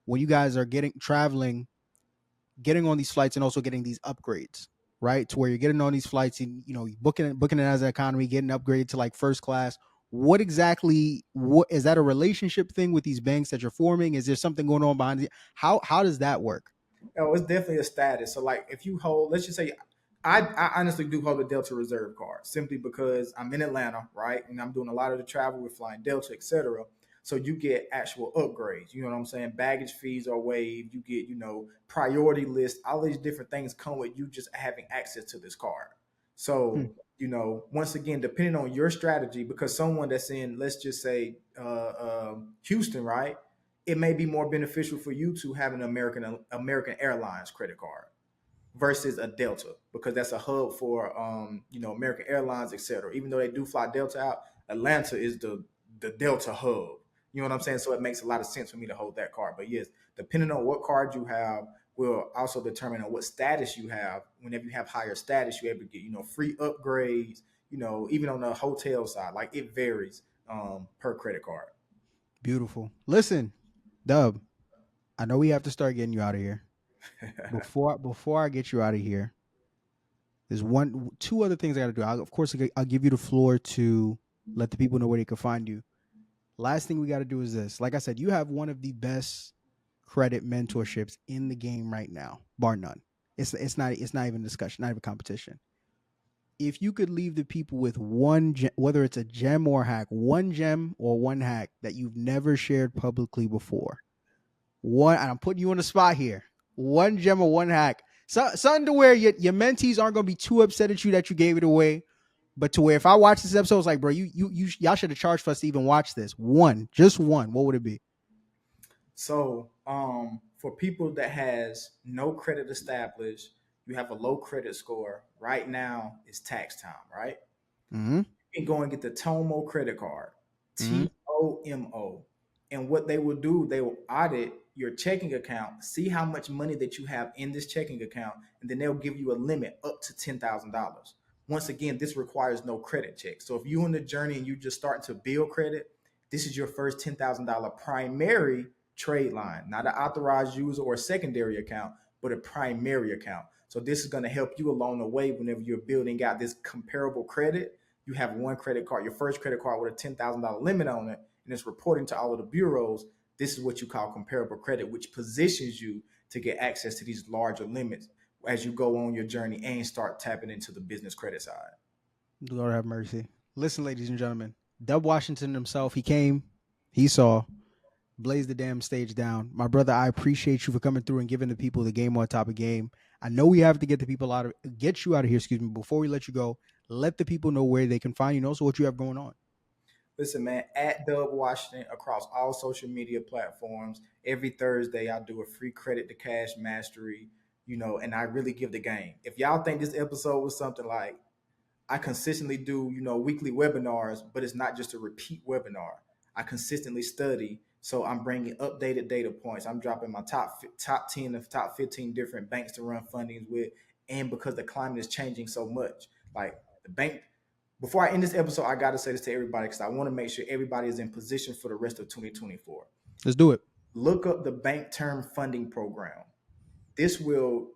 when you guys are getting on these flights, and also getting these upgrades, right? To where you're getting on these flights and booking it as an economy, getting upgraded to like first class. What is that a relationship thing with these banks that you're forming? Is there something going on behind it? How does that work? Oh, it's definitely a status. So, like, if you hold, let's just say, I honestly do hold a Delta Reserve card simply because I'm in Atlanta, right, and I'm doing a lot of the travel with flying Delta, etc. So you get actual upgrades. You know what I'm saying? Baggage fees are waived. You get, priority list. All these different things come with you just having access to this card. Hmm. So, once again, depending on your strategy, because someone that's in, let's just say, Houston, right? It may be more beneficial for you to have an American Airlines credit card versus a Delta because that's a hub for American Airlines, etc. Even though they do fly Delta out, Atlanta is the Delta hub. You know what I'm saying? So it makes a lot of sense for me to hold that card. But yes, depending on what card you have, will also determine on what status you have. Whenever you have higher status, you're able to get free upgrades. Even on the hotel side, like it varies per credit card. Beautiful. Listen, Dub, I know we have to start getting you out of here. Before I get you out of here, there's two other things I got to do. Of course, I'll give you the floor to let the people know where they can find you. Last thing we got to do is this. Like I said, you have one of the best credit mentorships in the game right now, bar none. It's not even a discussion, not even competition. If you could leave the people with one gem, whether it's a gem or a hack, one gem or one hack that you've never shared publicly before, and I'm putting you on the spot here. One gem or one hack. Something to where your mentees aren't gonna be too upset at you that you gave it away. But to where if I watch this episode, it's like, bro, y'all should have charged for us to even watch this. One, just one. What would it be? So, for people that has no credit established, you have a low credit score. Right now, it's tax time, right? Mm-hmm. You can go and get the Tomo credit card. Mm-hmm. TOMO. And what they will do, they will audit your checking account, see how much money that you have in this checking account, and then they'll give you a limit up to $10,000. Once again, this requires no credit check. So if you're in the journey and you just starting to build credit, this is your first $10,000 primary trade line, not an authorized user or a secondary account, but a primary account. So this is going to help you along the way whenever you're building out this comparable credit. You have one credit card, your first credit card with a $10,000 limit on it, and it's reporting to all of the bureaus. This is what you call comparable credit, which positions you to get access to these larger limits as you go on your journey and start tapping into the business credit side. Lord have mercy. Listen, ladies and gentlemen, Dub Washington himself, he came, he saw, blazed the damn stage down. My brother, I appreciate you for coming through and giving the people the game on top of game. I know we have to get you out of here, excuse me. Before we let you go, let the people know where they can find you and also what you have going on. Listen, man, at Dub Washington across all social media platforms. Every Thursday, I do a free credit to cash mastery, and I really give the game. If y'all think this episode was something like, I consistently do, weekly webinars, but it's not just a repeat webinar. I consistently study, so I'm bringing updated data points. I'm dropping my top 10 of top 15 different banks to run fundings with, and because the climate is changing so much, like the bank. Before I end this episode, I got to say this to everybody because I want to make sure everybody is in position for the rest of 2024. Let's do it. Look up the Bank Term Funding Program. This will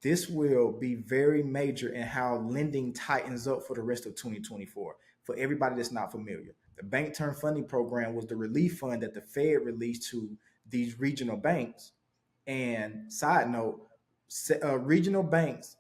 be very major in how lending tightens up for the rest of 2024. For everybody that's not familiar, the Bank Term Funding Program was the relief fund that the Fed released to these regional banks. And side note, regional banks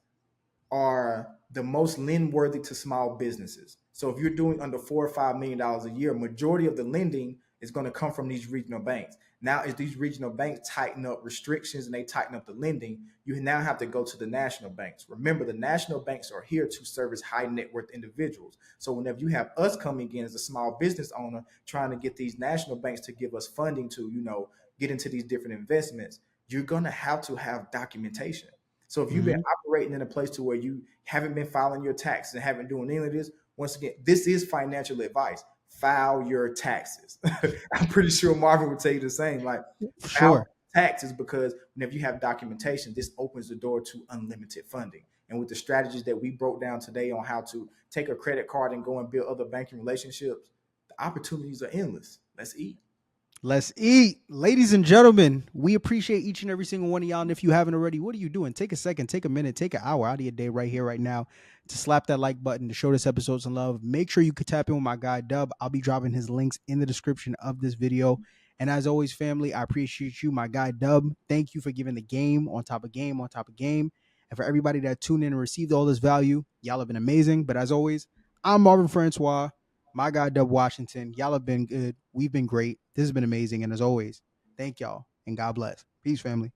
are the most lend worthy to small businesses. So if you're doing under $4 or $5 million a year, majority of the lending is going to come from these regional banks. Now, as these regional banks tighten up restrictions and they tighten up the lending, you now have to go to the national banks. Remember, the national banks are here to service high net worth individuals. So whenever you have us coming in as a small business owner trying to get these national banks to give us funding to, get into these different investments, you're going to have documentation. So if you've been operating in a place to where you haven't been filing your taxes and haven't doing any of this, once again, this is financial advice. File your taxes. I'm pretty sure Marvin would tell you the same. Like, file taxes, because whenever you have documentation, this opens the door to unlimited funding. And with the strategies that we broke down today on how to take a credit card and go and build other banking relationships, the opportunities are endless. Let's eat. Let's eat. Ladies and gentlemen, we appreciate each and every single one of y'all. And if you haven't already, what are you doing? Take a second, take a minute, take an hour out of your day right here, right now to slap that like button, to show this episode some love. Make sure you could tap in with my guy, Dub. I'll be dropping his links in the description of this video. And as always, family, I appreciate you, my guy, Dub. Thank you for giving the game on top of game on top of game. And for everybody that tuned in and received all this value, y'all have been amazing. But as always, I'm Marvin Francois. My guy, Dub Washington. Y'all have been good. We've been great. This has been amazing. And as always, thank y'all and God bless. Peace, family.